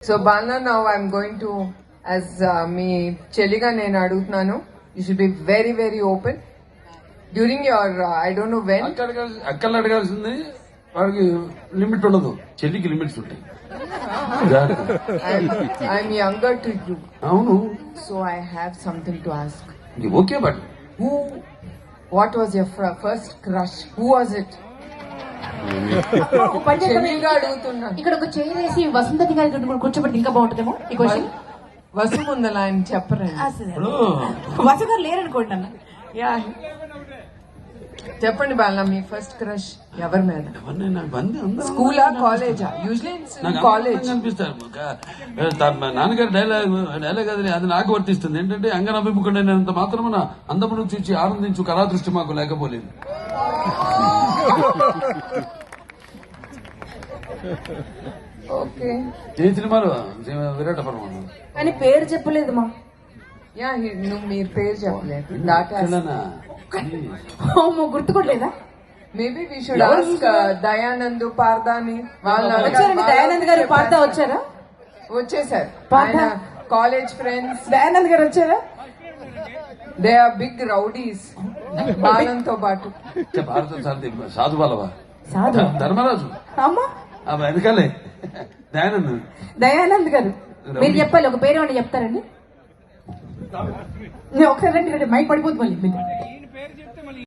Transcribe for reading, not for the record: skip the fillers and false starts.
So Bala, now I'm going to, as me Cheliga nenu adugutunanu, you should be very very open during your I don't know when. అక్కలు అడగాల్సింది వాడికి limit ఉండదు, చెల్లికి limits ఉంటాయి. I'm younger to you, అవును, so I have something to ask. Okay, but What was your first crush? Who was it? చెల్లిగా అడుగుతున్నాను. ఇక్కడ ఒక చైర్ వేసి వసంతతి గారి కూర్చోబెడితే ఇంకా బాగుంటుందేమో ఈ క్వశ్చన్. వసు ముందల ఆయన చెప్పరండి. వసు గారు లేరనుకోండి అన్న. యా, చెప్పండి బాల, మీ ఫస్ట్ క్రష్ ఎవరి మీద? స్కూలా కాలేజా? యూజువల్లీ కాలేజ్ అనిపిస్తారు. నాన్నగారి డైలాగ్ అది నాకు వర్తిస్తుంది. ఏంటంటే అంగనభిముఖుడైనంత మాత్రమున అందమును చూచి ఆనందించు కళాదృష్టి మాకు లేకపోలేదు. ఓకే, ఏ సినిమాలో విరాట పర్వం కానీ పేరు చెప్పలేదు మా. యా, నువ్వు మీరు పేరు చెప్పలేదు. గుర్తుకోట్లేదా? Maybe we should ask Dayanand పార్దాని. వచ్చారండి దయానంద్ గారు. పార్దా వచ్చారా? వచ్చేసారు. పార్దా కాలేజ్ ఫ్రెండ్స్. దయానంద్ గారు వచ్చారా? దే ఆర్ బిగ్ రౌడీస్ బాలంతో పాటు. సాధు బాలవా? సాధు ధర్మరాజు అమ్మా వెనకాలే దయానంద్. దయానంద్ గారు మీరు చెప్పాలి, ఒక పేరు ఏమన్నా చెప్తారండి? ఒకసారి రండి, మైక్ పడిపోతుంది మళ్ళీ మీకు.